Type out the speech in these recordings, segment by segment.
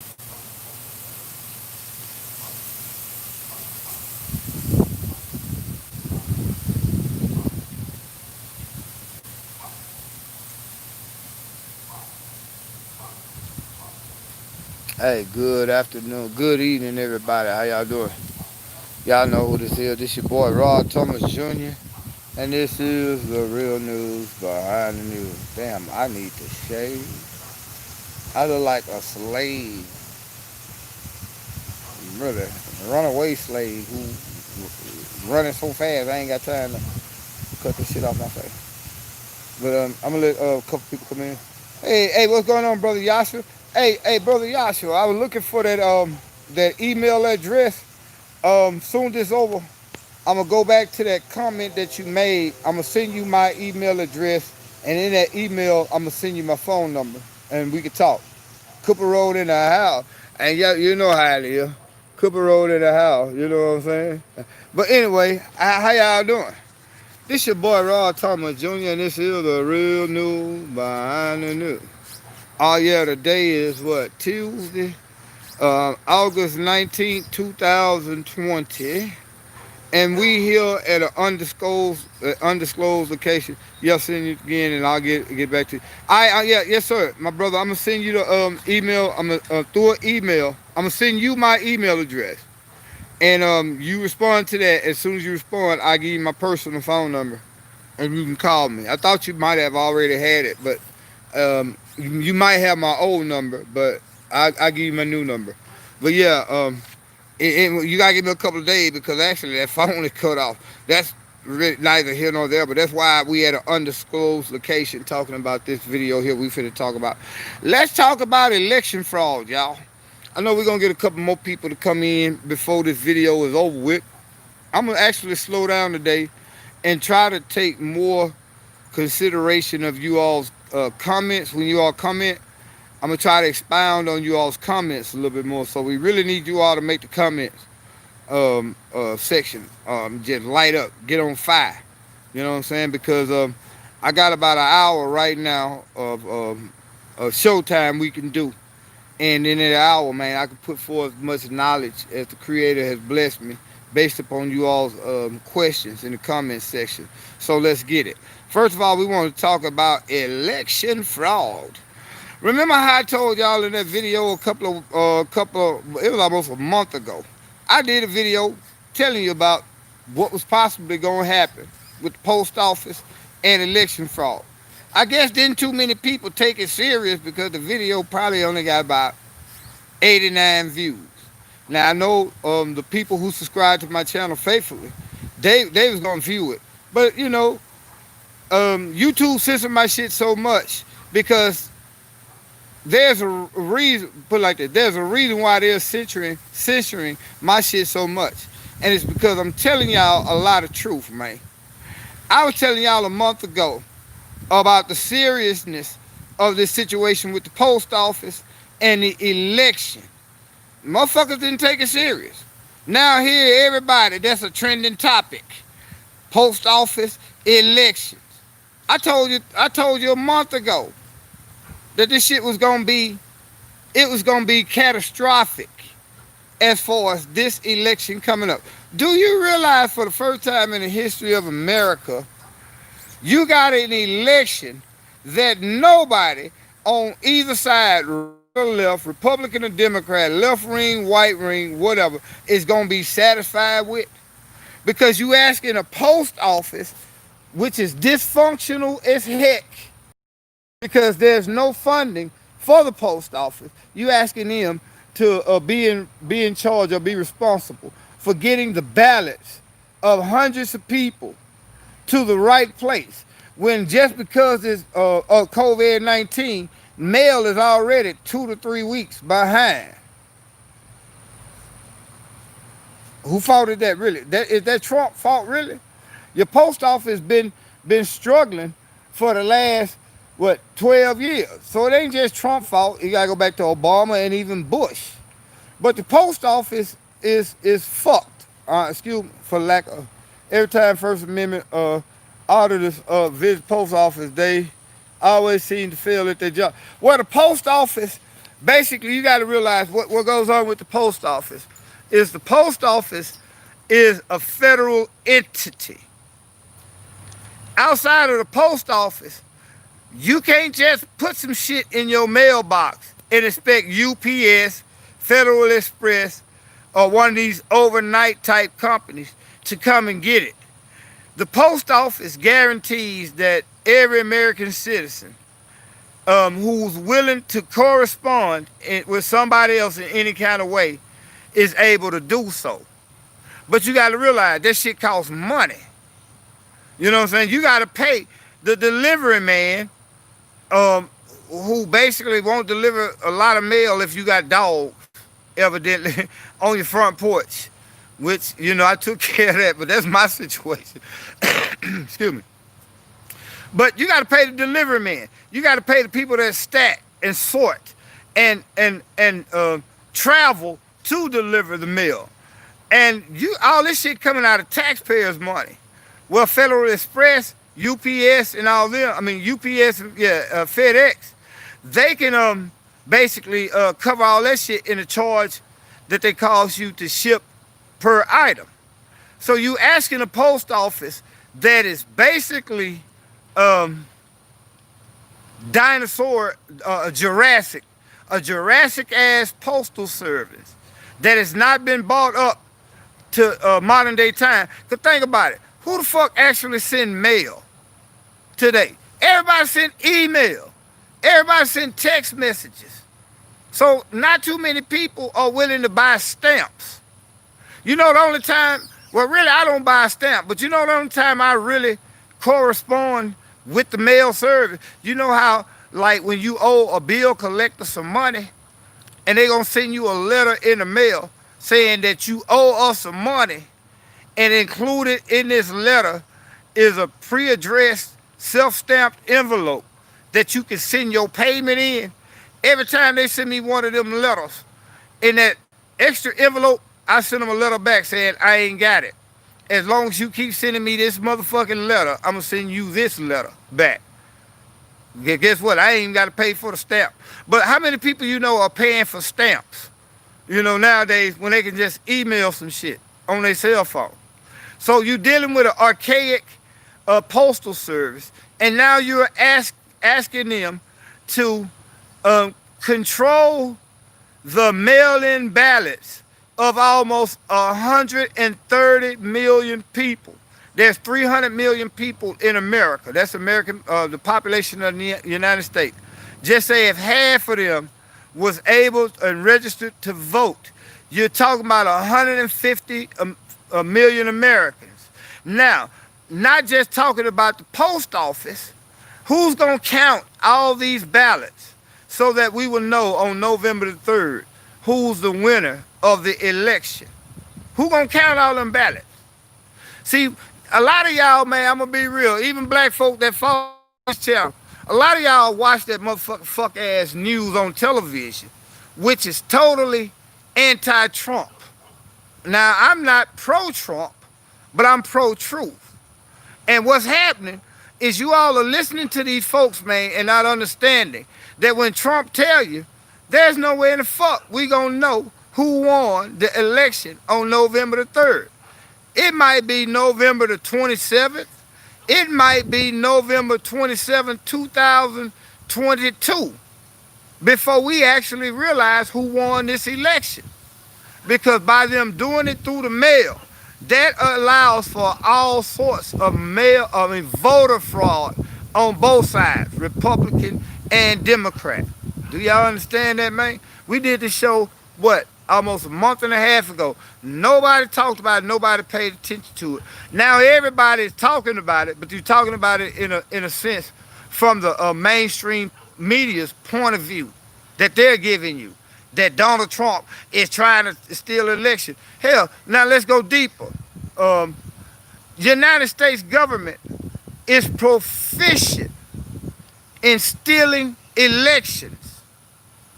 Hey, good afternoon, good evening, everybody. How y'all doing? Y'all know who this is. This your boy Rod Thomas Jr. And this is the real news behind the news. Damn, I need to shave. I look like a slave, really, a runaway slave who running so fast I ain't got time to cut this shit off my face. But I'm gonna let a couple people come in. Hey, what's going on, brother Yashua? Hey, brother Yashua. I was looking for that email address. Soon this over, I'm gonna go back to that comment that you made. I'm gonna send you my email address, and in that email, I'm gonna send you my phone number, and we can talk. Cooper Road in the house, and yeah, you know how it is. Cooper Road in the house. You know what I'm saying? But anyway, how y'all doing? This your boy Rod Thomas Jr. and this is the real news behind the news. Oh yeah, today is what, Tuesday, August 19th, 2020. And we here at an undisclosed location. Yeah, send you again, and I'll get back to you. Yeah, yes, sir, my brother. I'm gonna send you the email. I'm gonna through an email. I'm gonna send you my email address, and you respond to that. As soon as you respond, I give you my personal phone number, and you can call me. I thought you might have already had it, but you might have my old number, but I give you my new number. But yeah, you gotta give me a couple of days because actually that phone is cut off. That's really neither here nor there, but that's why we at an undisclosed location talking about this video here. We finna talk about. Let's talk about election fraud, y'all. I know we're gonna get a couple more people to come in before this video is over with. I'm gonna actually slow down today and try to take more consideration of you all's comments when you all comment. I'm gonna try to expound on you all's comments a little bit more. So we really need you all to make the comments section just light up, get on fire. You know what I'm saying? Because I got about an hour right now of showtime we can do, and in that hour, man, I can put forth as much knowledge as the Creator has blessed me, based upon you all's questions in the comments section. So let's get it. First of all, we want to talk about election fraud. Remember how I told y'all in that video it was almost a month ago. I did a video telling you about what was possibly going to happen with the post office and election fraud. I guess didn't too many people take it serious because the video probably only got about 89 views. Now I know the people who subscribe to my channel faithfully, they was gonna view it, but you know, YouTube censored my shit so much because there's a reason, put it like that, there's a reason why they're censoring my shit so much. And it's because I'm telling y'all a lot of truth, man. I was telling y'all a month ago about the seriousness of this situation with the post office and the election. Motherfuckers didn't take it serious. Now here, everybody, that's a trending topic. Post office, elections. I told you a month ago that this shit was gonna be, it was gonna be catastrophic as far as this election coming up. Do you realize for the first time in the history of America, you got an election that nobody on either side, right or left, Republican or Democrat, left ring, white ring, whatever, is gonna be satisfied with? Because you asking a post office, which is dysfunctional as heck, because there's no funding for the post office. You asking them to be in charge or be responsible for getting the ballots of hundreds of people to the right place, when just because it's of COVID-19, mail is already 2 to 3 weeks behind. Who faulted that really? Is that Trump fault really? Your post office been struggling for the last 12 years. So it ain't just Trump fault. You gotta go back to Obama and even Bush. But the post office is fucked. Excuse me for lack of. Every time First Amendment auditors visit post office, they always seem to feel that their job. Well, the post office basically you got to realize what goes on with the post office is the post office is a federal entity. Outside of the post office, you can't just put some shit in your mailbox and expect UPS, Federal Express, or one of these overnight type companies to come and get it. The post office guarantees that every American citizen who's willing to correspond with somebody else in any kind of way is able to do so. But you got to realize that shit costs money. You know what I'm saying? You got to pay the delivery man who basically won't deliver a lot of mail if you got dogs, evidently, on your front porch. Which, I took care of that, but that's my situation. Excuse me. But you got to pay the delivery man. You got to pay the people that stack and sort and travel to deliver the mail. And all this shit coming out of taxpayers' money. Well, Federal Express, UPS, and all them, UPS, FedEx, they can basically cover all that shit in a charge that they cost you to ship per item. So you asking the post office that is basically dinosaur, a Jurassic ass postal service that has not been bought up to modern day time. Cause think about it, who the fuck actually send mail today? Everybody send email. Everybody send text messages. So not too many people are willing to buy stamps. The only time, well, really, I don't buy a stamp, but the only time I really correspond with the mail service, how, like, when you owe a bill collector some money, and they gonna send you a letter in the mail saying that you owe us some money, and included in this letter is a pre-addressed, self-stamped envelope that you can send your payment in. Every time they send me one of them letters, in that extra envelope, I send them a letter back saying, I ain't got it. As long as you keep sending me this motherfucking letter, I'm going to send you this letter back. Guess what? I ain't even got to pay for the stamp. But how many people are paying for stamps? Nowadays, when they can just email some shit on their cell phone. So you're dealing with an archaic postal service, and now you're asking them to control the mail-in ballots of almost 130 million people. There's 300 million people in America. That's the population of the United States. Just say if half of them was able and registered to vote, you're talking about 150 million Americans. Now, not just talking about the post office, who's going to count all these ballots so that we will know on November the 3rd who's the winner of the election? Who going to count all them ballots? See, a lot of y'all, man, I'm going to be real, even black folk that follow this channel, a lot of y'all watch that fuck-ass news on television, which is totally anti-Trump. Now, I'm not pro-Trump, but I'm pro-truth. And what's happening is you all are listening to these folks, man, and not understanding that when Trump tell you, there's no way in the fuck we gonna know who won the election on November the 3rd. It might be November the 27th. It might be November 27th, 2022, before we actually realize who won this election. Because by them doing it through the mail, that allows for all sorts of voter fraud on both sides, Republican and Democrat. Do y'all understand that, man? We did this show, almost a month and a half ago. Nobody talked about it. Nobody paid attention to it. Now everybody is talking about it, but you're talking about it in a sense from the mainstream media's point of view that they're giving you, that Donald Trump is trying to steal an election. Hell, now let's go deeper. United States government is proficient in stealing elections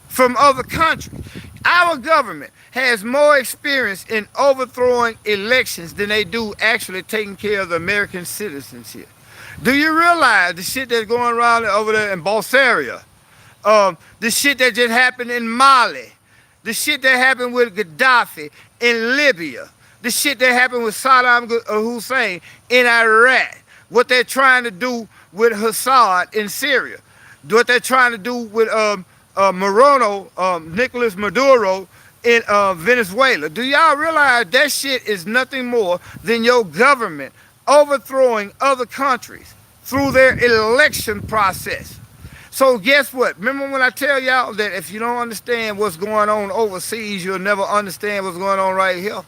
from other countries. Our government has more experience in overthrowing elections than they do actually taking care of the American citizens here. Do you realize the shit that's going around over there in Bulgaria? The shit that just happened in Mali, the shit that happened with Gaddafi in Libya, the shit that happened with Saddam Hussein in Iraq, what they're trying to do with Assad in Syria, what they're trying to do with Nicolas Maduro in Venezuela. Do y'all realize that shit is nothing more than your government overthrowing other countries through their election process? So guess what? Remember when I tell y'all that if you don't understand what's going on overseas, you'll never understand what's going on right here?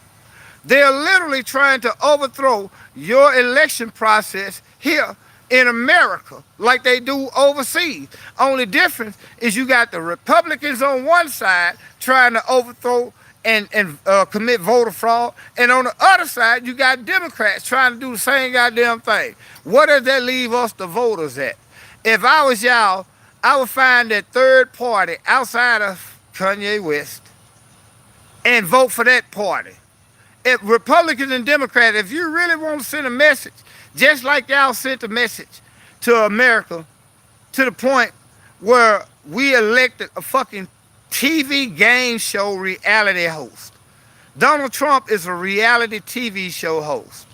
They're literally trying to overthrow your election process here in America like they do overseas. Only difference is you got the Republicans on one side trying to overthrow and commit voter fraud, and on the other side you got Democrats trying to do the same goddamn thing. What does that leave us, the voters, at? If I was y'all, I would find that third party outside of Kanye West and vote for that party. If Republicans and Democrats, if you really want to send a message, just like y'all sent a message to America, to the point where we elected a fucking TV game show reality host. Donald Trump is a reality TV show host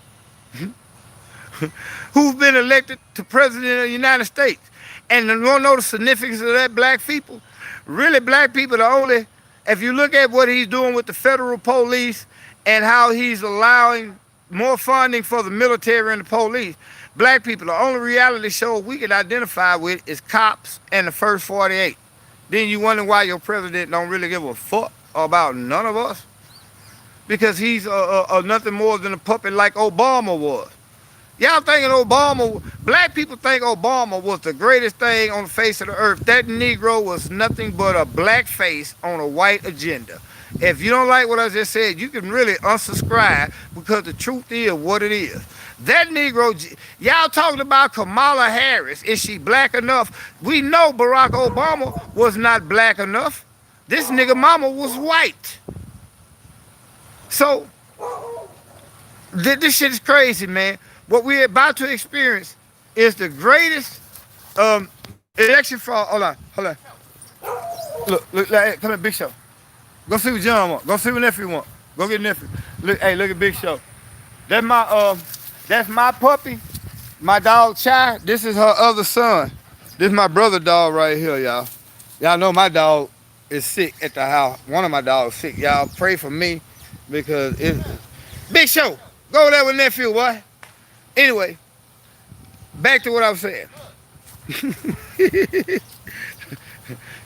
who's been elected to president of the United States. And you want to know the significance of that, black people? Really, black people are only, if you look at what he's doing with the federal police and how he's allowing more funding for the military and the police, black people, the only reality show we can identify with is Cops and the First 48. Then you wonder why your president don't really give a fuck about none of us? Because he's nothing more than a puppet like Obama was. Y'all thinking Obama, black people think Obama was the greatest thing on the face of the earth. That Negro was nothing but a black face on a white agenda. If you don't like what I just said, you can really unsubscribe, because the truth is what it is. That Negro, y'all talking about Kamala Harris, is she black enough? We know Barack Obama was not black enough. This nigga mama was white. So, this shit is crazy, man. What we're about to experience is the greatest election fraud. Hold on. Look, hey, come here, Big Show. Go see what John want. Go see what nephew want. Go get nephew. Look at Big Show. That's my puppy, my dog Chai. This is her other son. This is my brother dog right here, y'all. Y'all know my dog is sick at the house. One of my dogs sick. Y'all pray for me, because it's Big Show. Go over there with nephew, boy. Anyway, back to what I was saying.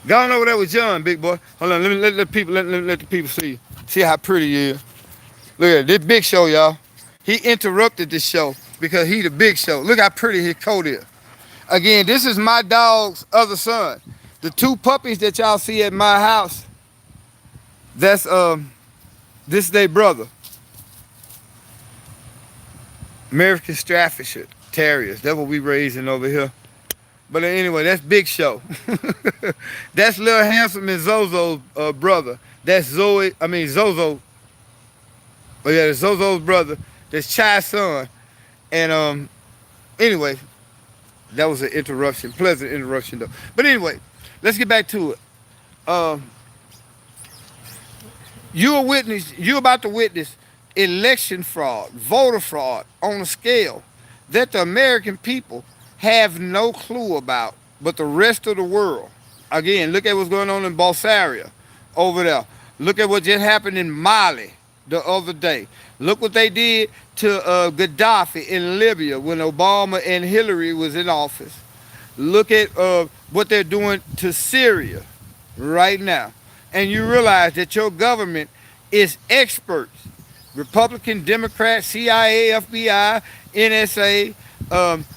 Go on over there with John, big boy. Hold on, let the people see you. See how pretty he is. Look at this Big Show, y'all. He interrupted this show because he the Big Show. Look how pretty his coat is. Again, this is my dog's other son. The two puppies that y'all see at my house, that's this is their brother. American Staffordshire Terriers. That's what we raising over here. But anyway, that's Big Show. That's Lil Handsome and Zozo's brother. That's Zozo. Oh yeah, that's Zozo's brother. That's Chai's son. And anyway, that was an interruption. Pleasant interruption though. But anyway, let's get back to it. You're about to witness election fraud, voter fraud on a scale that the American people have no clue about, but the rest of the world. Again, look at what's going on in Bulgaria over there. Look at what just happened in Mali the other day. Look what they did to Gaddafi in Libya when Obama and Hillary was in office. Look at what they're doing to Syria right now. And you realize that your government is experts. Republican, Democrat, CIA, FBI, NSA,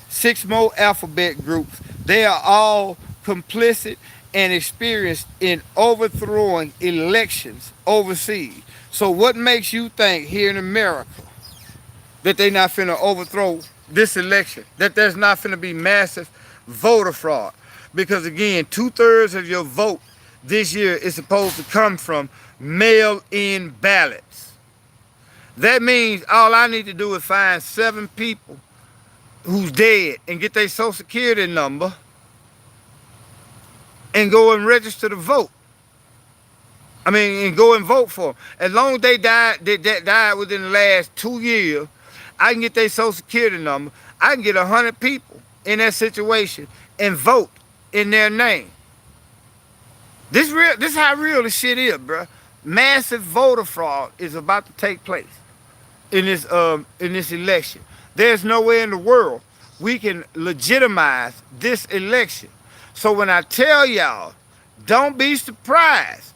6 more alphabet groups. They are all complicit and experienced in overthrowing elections overseas. So what makes you think here in America that they not finna overthrow this election? That there's not finna be massive voter fraud? Because again, 2/3 of your vote this year is supposed to come from mail-in ballots. That means all I need to do is find 7 people who's dead and get their social security number and go and register to vote. I mean, and go and vote for them. As long as they died within the last 2 years, I can get their social security number. I can get 100 people in that situation and vote in their name. This real. This how real this shit is, bro. Massive voter fraud is about to take place in this election. There's no way in the world we can legitimize this election. So when I tell y'all, don't be surprised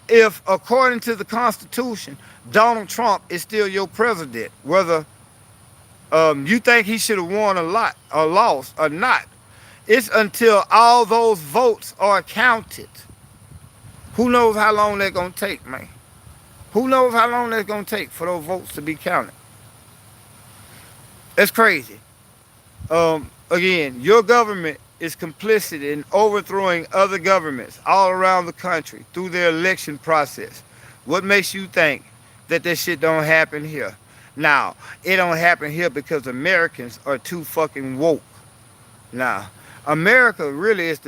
if, according to the Constitution, Donald Trump is still your president, whether you think he should have won a lot or lost or not. It's until all those votes are counted. Who knows how long they're going to take, man? Who knows how long that's going to take for those votes to be counted? That's crazy. Again, your government is complicit in overthrowing other governments all around the country through their election process. What makes you think that this shit don't happen here? Now, it don't happen here because Americans are too fucking woke. Now, America really is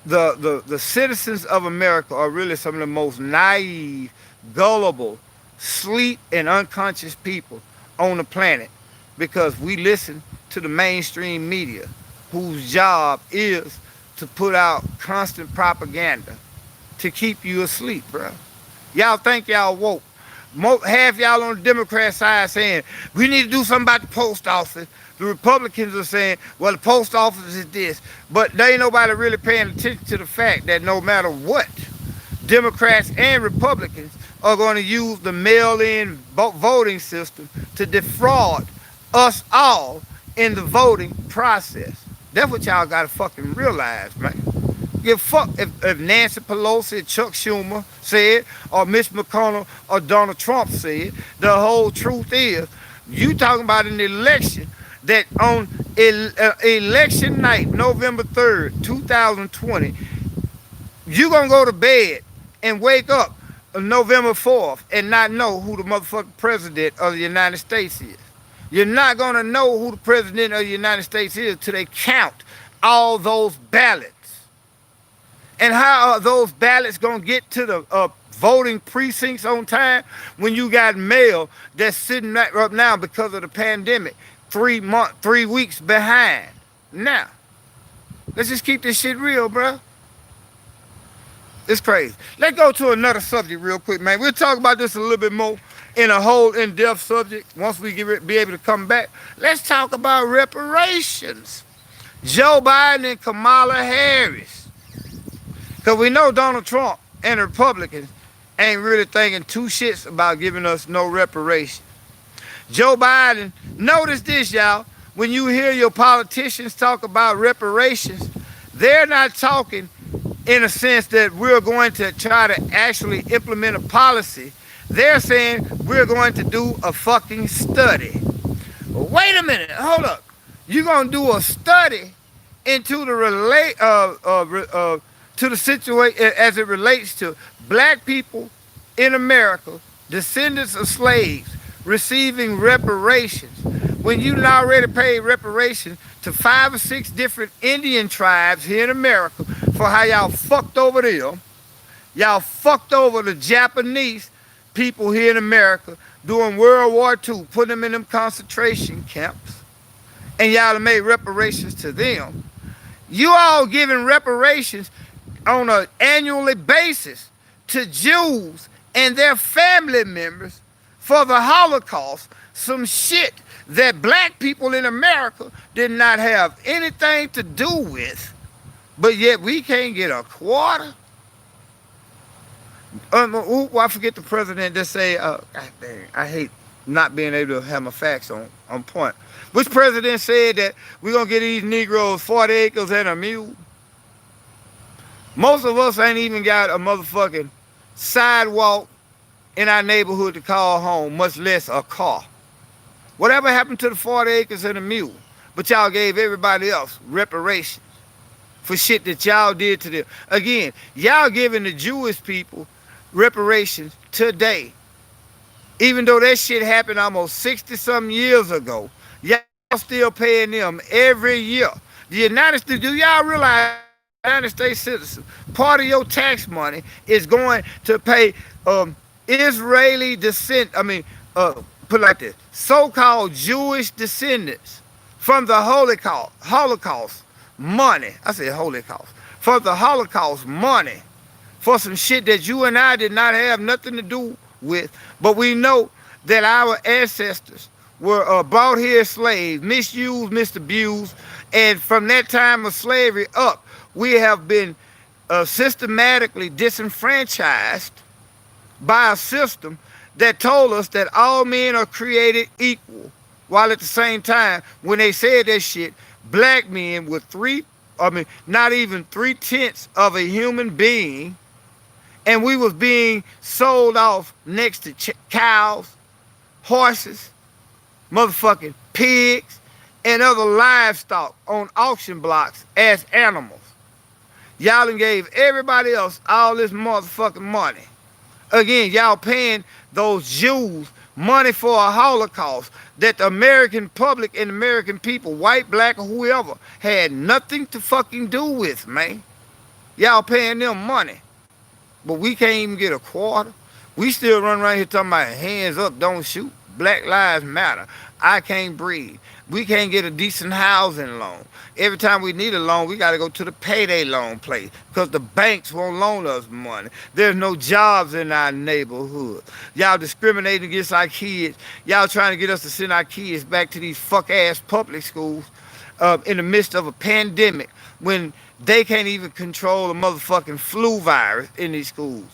the citizens of America are really some of the most naive, gullible, sleep and unconscious people on the planet, because we listen to the mainstream media, whose job is to put out constant propaganda to keep you asleep, bro. Y'all think y'all woke. Half y'all on the Democrat side saying, we need to do something about the post office. The Republicans are saying, well, the post office is this. But there ain't nobody really paying attention to the fact that no matter what, Democrats and Republicans are going to use the mail-in voting system to defraud us all in the voting process. That's what y'all got to fucking realize, man. Give fuck if Nancy Pelosi, Chuck Schumer said, or Mitch McConnell, or Donald Trump said. The whole truth is, you talking about an election that on election night, November 3rd, 2020, you gonna go to bed and wake up on November 4th and not know who the motherfucking president of the United States is. You're not gonna know who the president of the United States is till they count all those ballots. And how are those ballots going to get to the voting precincts on time when you got mail that's sitting right up now because of the pandemic 3 weeks behind? Now, let's just keep this shit real, bro. It's crazy. Let's go to another subject real quick, man. We'll talk about this a little bit more in a whole in-depth subject once we be able to come back. Let's talk about reparations. Joe Biden and Kamala Harris. Because we know Donald Trump and the Republicans ain't really thinking two shits about giving us no reparations. Joe Biden, notice this, y'all. When you hear your politicians talk about reparations, they're not talking in a sense that we're going to try to actually implement a policy. They're saying we're going to do a fucking study. Wait a minute, hold up. You're going to do a study into the to the situation as it relates to black people in America, descendants of slaves, receiving reparations. When you already paid reparations to 5 or 6 different Indian tribes here in America for how y'all fucked over them, y'all fucked over the Japanese people here in America during World War II, putting them in them concentration camps, and y'all made reparations to them. You all giving reparations on an annually basis to Jews and their family members for the Holocaust, some shit that black people in America did not have anything to do with, but yet we can't get a quarter. I forget the president that say, God dang, I hate not being able to have my facts on point. Which president said that we're going to get these Negroes 40 acres and a mule? Most of us ain't even got a motherfucking sidewalk in our neighborhood to call home, much less a car. Whatever happened to the 40 acres and a mule? But y'all gave everybody else reparations for shit that y'all did to them. Again, y'all giving the Jewish people reparations today. Even though that shit happened almost 60-something years ago, y'all still paying them every year. The United States, do y'all realize United States citizen, part of your tax money is going to pay Israeli descent. I mean, put it like this: so-called Jewish descendants from the Holocaust money. I said Holocaust, from the Holocaust money for some shit that you and I did not have nothing to do with. But we know that our ancestors were brought here as slaves, misused, misabused, and from that time of slavery up, we have been systematically disenfranchised by a system that told us that all men are created equal. While at the same time, when they said that shit, black men were not even 3/10 of a human being, and we was being sold off next to cows, horses, motherfucking pigs, and other livestock on auction blocks as animals. Y'all done gave everybody else all this motherfucking money. Again, y'all paying those Jews money for a Holocaust that the American public and American people, white, black, or whoever, had nothing to fucking do with, man. Y'all paying them money. But we can't even get a quarter. We still run around here talking about hands up, don't shoot. Black lives matter. I can't breathe. We can't get a decent housing loan. Every time we need a loan, we got to go to the payday loan place because the banks won't loan us money. There's no jobs in our neighborhood. Y'all discriminating against our kids. Y'all trying to get us to send our kids back to these fuck-ass public schools in the midst of a pandemic when they can't even control a motherfucking flu virus in these schools.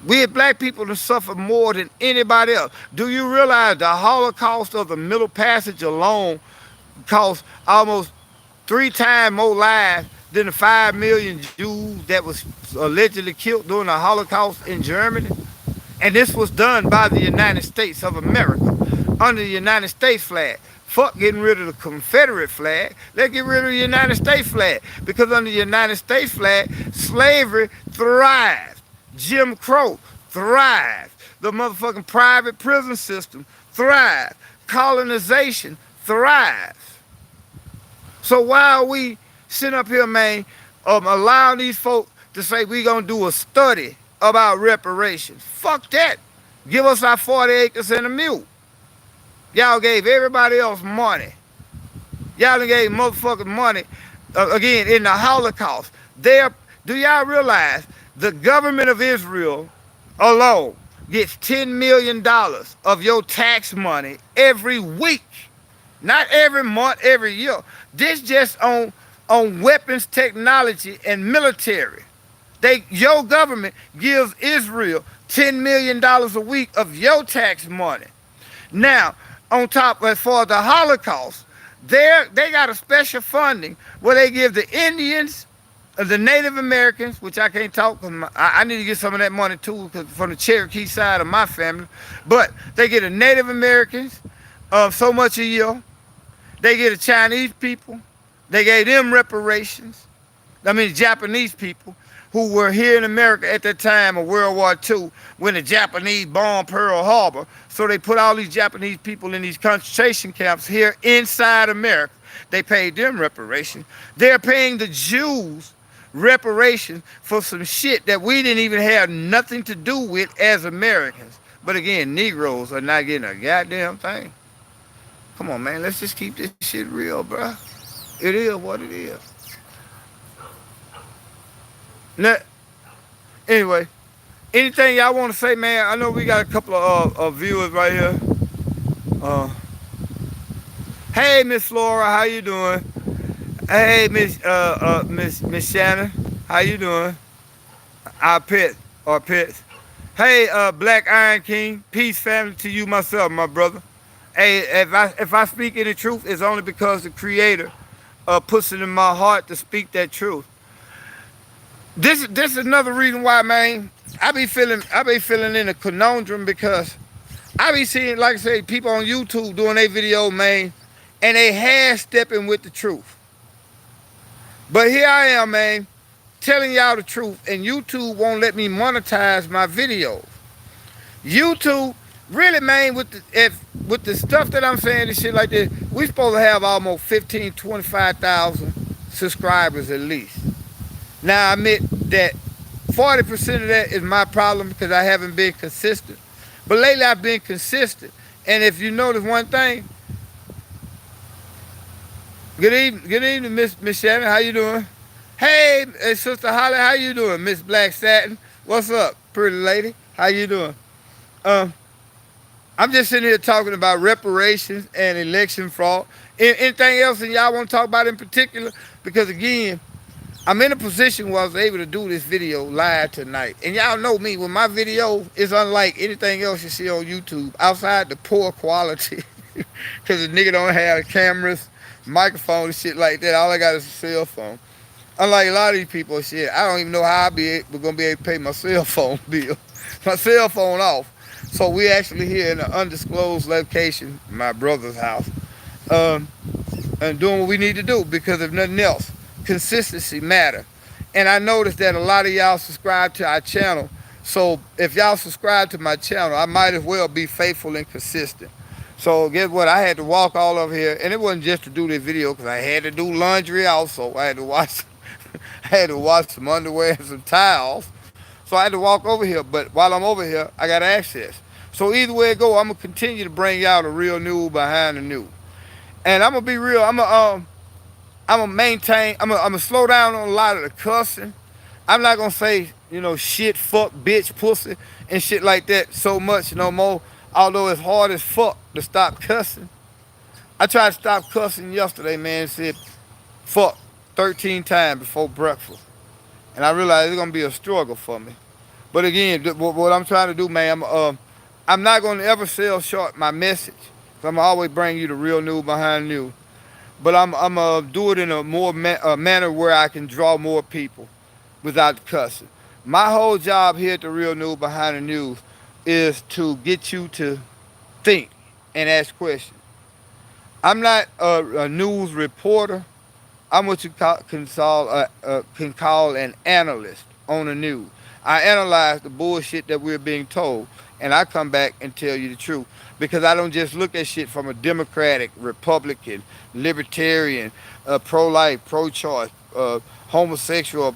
We as black people have suffered more than anybody else. Do you realize the Holocaust of the Middle Passage alone cost almost 3 times more lives than the 5 million Jews that was allegedly killed during the Holocaust in Germany? And this was done by the United States of America under the United States flag. Fuck getting rid of the Confederate flag. Let's get rid of the United States flag. Because under the United States flag, slavery thrived. Jim Crow thrived. The motherfucking private prison system thrived. Colonization thrives. So why are we sitting up here, man, allowing these folks to say we gonna do a study about reparations? Fuck that. Give us our 40 acres and a mule. Y'all gave everybody else money. Y'all done gave motherfucking money, again, in the Holocaust. Do y'all realize the government of Israel alone gets $10 million of your tax money every week? Not every month, every year. This just on weapons technology and military. Your government gives Israel $10 million a week of your tax money. Now, on top, as far as the Holocaust, they got a special funding where they give the Indians, the Native Americans, which I can't talk, because I need to get some of that money too, because from the Cherokee side of my family. But they get the Native Americans so much a year. They get the Chinese people. They gave them reparations. I mean, the Japanese people who were here in America at that time of World War II when the Japanese bombed Pearl Harbor. So they put all these Japanese people in these concentration camps here inside America. They paid them reparations. They're paying the Jews reparations for some shit that we didn't even have nothing to do with as Americans. But again, Negroes are not getting a goddamn thing. Come on, man, let's just keep this shit real, bro. It is what it is. Now, anyway, anything y'all want to say, man? I know we got a couple of viewers right here. Hey, Miss Flora, how you doing? Hey, Miss Shannon, how you doing? Our pets. Hey, Black Iron King, peace, family, to you myself, my brother. Hey, if I speak any truth, it's only because the Creator puts it in my heart to speak that truth. This is another reason why, man, I be feeling in a conundrum, because I be seeing, like I say, people on YouTube doing their video, man, and they half-stepping with the truth. But here I am, man, telling y'all the truth, and YouTube won't let me monetize my videos. YouTube, really, man, with the stuff that I'm saying and shit like this, we supposed to have almost 15,000, 25,000 subscribers at least. Now I admit that 40% of that is my problem because I haven't been consistent. But lately I've been consistent. And if you notice one thing, good evening, Miss Shannon. How you doing? Hey, Sister Holly, how you doing? Miss Black Satin, what's up, pretty lady? How you doing? Um, I'm just sitting here talking about reparations and election fraud. Anything else that y'all want to talk about in particular? Because again, I'm in a position where I was able to do this video live tonight. And y'all know me, when my video is unlike anything else you see on YouTube, outside the poor quality, because the nigga don't have cameras, microphone, and shit like that. All I got is a cell phone. Unlike a lot of these people, shit, I don't even know how we're gonna be able to pay my cell phone bill. My cell phone off. So we actually here in an undisclosed location, my brother's house, um, and doing what we need to do because if nothing else, consistency matter. And I noticed that a lot of y'all subscribe to our channel. So if y'all subscribe to my channel, I might as well be faithful and consistent. So guess what? I had to walk all over here, and it wasn't just to do this video because I had to do laundry also. I had to wash, I had to wash some underwear and some towels. So I had to walk over here. But while I'm over here, I got access. So either way it go, I'm gonna continue to bring y'all the real news behind the news. And I'm gonna be real. I'm gonna maintain. I'm gonna slow down on a lot of the cussing. I'm not gonna say shit, fuck, bitch, pussy, and shit like that so much no more. Although it's hard as fuck to stop cussing. I tried to stop cussing yesterday, man. Said fuck 13 times before breakfast, and I realized it's gonna be a struggle for me. But again, what I'm trying to do, man, I'm not gonna ever sell short my message. So I'm gonna always bring you the real news behind the news. But I'm gonna do it in a more manner where I can draw more people without cussing. My whole job here at the Real News Behind the News is to get you to think and ask questions. I'm not a news reporter. I'm what you can call an analyst on the news. I analyze the bullshit that we're being told, and I come back and tell you the truth because I don't just look at shit from a Democratic, Republican, Libertarian, pro-life, pro-choice, homosexual,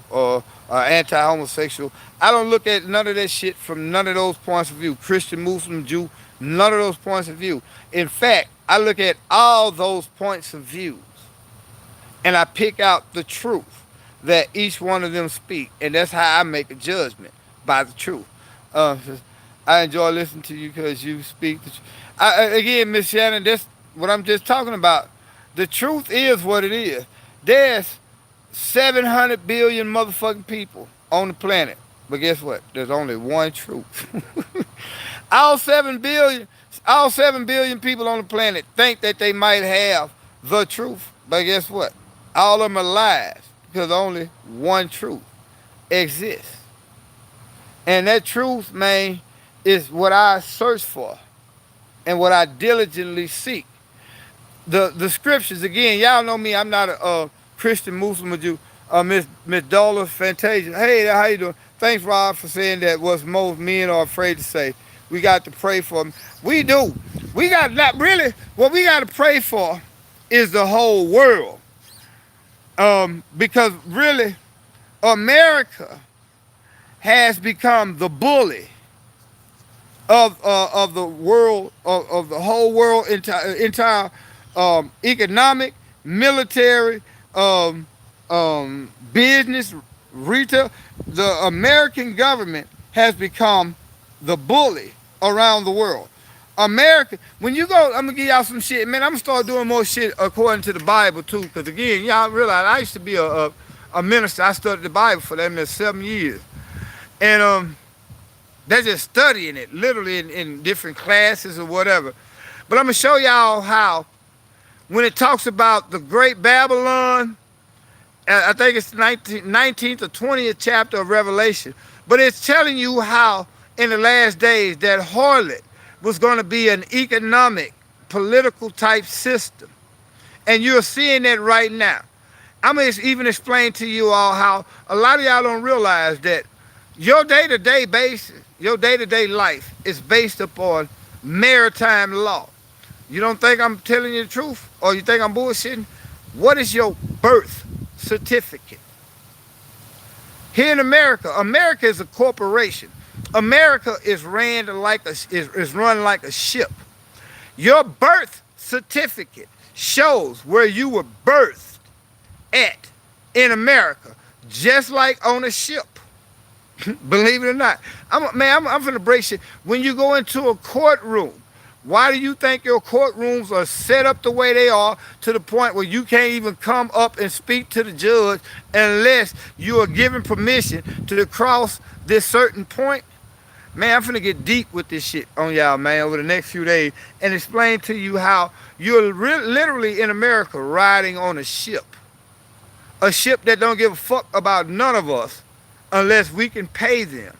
anti-homosexual. I don't look at none of that shit from none of those points of view. Christian, Muslim, Jew, none of those points of view. In fact, I look at all those points of view and I pick out the truth that each one of them speak, and that's how I make a judgment by the truth. Uh, I enjoy listening to you because you speak the truth. Again, Miss Shannon, that's what I'm just talking about. The truth is what it is. There's 700 billion motherfucking people on the planet, but guess what? There's only one truth. all 7 billion, all 7 billion people on the planet think that they might have the truth, but guess what? All of them are lies because only one truth exists. And that truth, man, is what I search for and what I diligently seek. The scriptures, again, y'all know me, I'm not a Christian, Muslim, or Jew. Miss Dollar Fantasia. Hey, how you doing? Thanks, Rob, for saying that what most men are afraid to say. We got to pray for them. We do. We got, not really, what we got to pray for is the whole world. Because really, America has become the bully of the world, of the whole world, entire economic, military, business, retail. The American government has become the bully around the world. America, when you go, I'm gonna give y'all some shit, man. I'm gonna start doing more shit according to the Bible too, because again, y'all realize I used to be a minister. I studied the Bible for them 7 years, and they're just studying it, literally in different classes or whatever. But I'm gonna show y'all how, when it talks about the Great Babylon, I think it's the 19th or 20th chapter of Revelation, but it's telling you how in the last days that harlot was going to be an economic, political type system. And you're seeing that right now. I'm going to even explain to you all how a lot of y'all don't realize that your day-to-day basis, your day-to-day life is based upon maritime law. You don't think I'm telling you the truth? Or you think I'm bullshitting? What is your birth certificate? Here in America, America is a corporation. America is is run like a ship. Your birth certificate shows where you were birthed at in America, just like on a ship. Believe it or not, I'm finna break shit. When you go into a courtroom, why do you think your courtrooms are set up the way they are to the point where you can't even come up and speak to the judge unless you are given permission to cross this certain point? Man, I'm finna get deep with this shit on y'all, man, over the next few days and explain to you how you're literally in America riding on a ship. A ship that don't give a fuck about none of us unless we can pay them.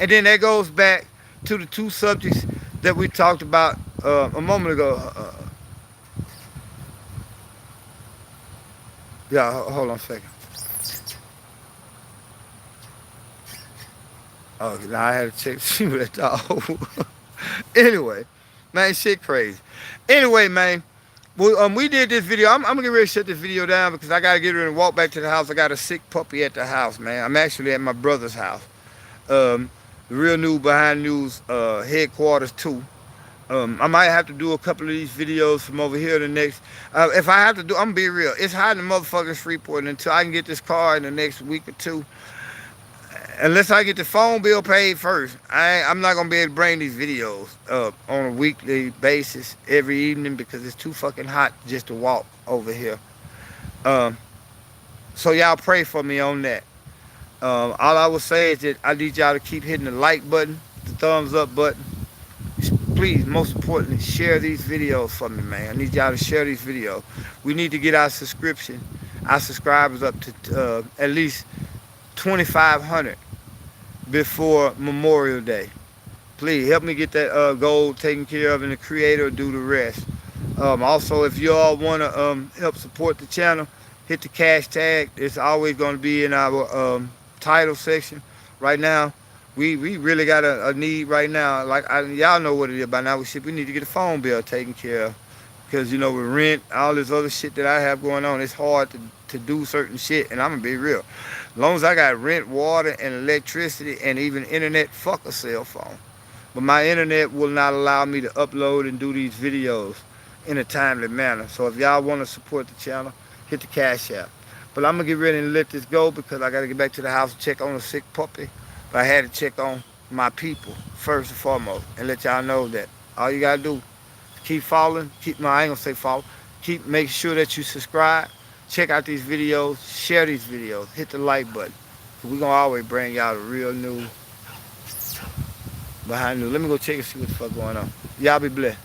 And then that goes back to the two subjects that we talked about a moment ago. Hold on a second. Oh, now I had to check to see what that dog. Anyway, man, shit crazy. Anyway, man, we did this video. I'm gonna get ready to shut this video down because I gotta get ready and walk back to the house. I got a sick puppy at the house, man. I'm actually at my brother's house. The Real News Behind News headquarters too. I might have to do a couple of these videos from over here the next. If I have to do, I'm gonna be real. It's hot in the motherfucking Freeport until I can get this car in the next week or two. Unless I get the phone bill paid first, I'm not gonna be able to bring these videos up on a weekly basis every evening because it's too fucking hot just to walk over here. So y'all pray for me on that. All I will say is that I need y'all to keep hitting the like button, the thumbs up button. Please, most importantly, share these videos for me, man. I need y'all to share these videos. We need to get our subscribers up to at least 2,500 before Memorial Day. Please help me get that goal taken care of, and the creator will do the rest. Also, if you all want to help support the channel, hit the cash tag. It's always going to be in our title section. Right now, we really got a need right now. Like y'all know what it is by now. We need to get a phone bill taken care of because with rent, all this other shit that I have going on, it's hard to do certain shit. And I'm gonna be real. As long as I got rent, water, and electricity, and even internet, fuck a cell phone. But my internet will not allow me to upload and do these videos in a timely manner. So if y'all want to support the channel, hit the cash app. But I'm going to get ready and let this go because I got to get back to the house and check on a sick puppy. But I had to check on my people first and foremost and let y'all know that all you got to do is keep following. I ain't going to say follow. Make sure that you subscribe. Check out these videos. Share these videos. Hit the like button. We're going to always bring y'all the real news behind news. Let me go check and see what the fuck going on. Y'all be blessed.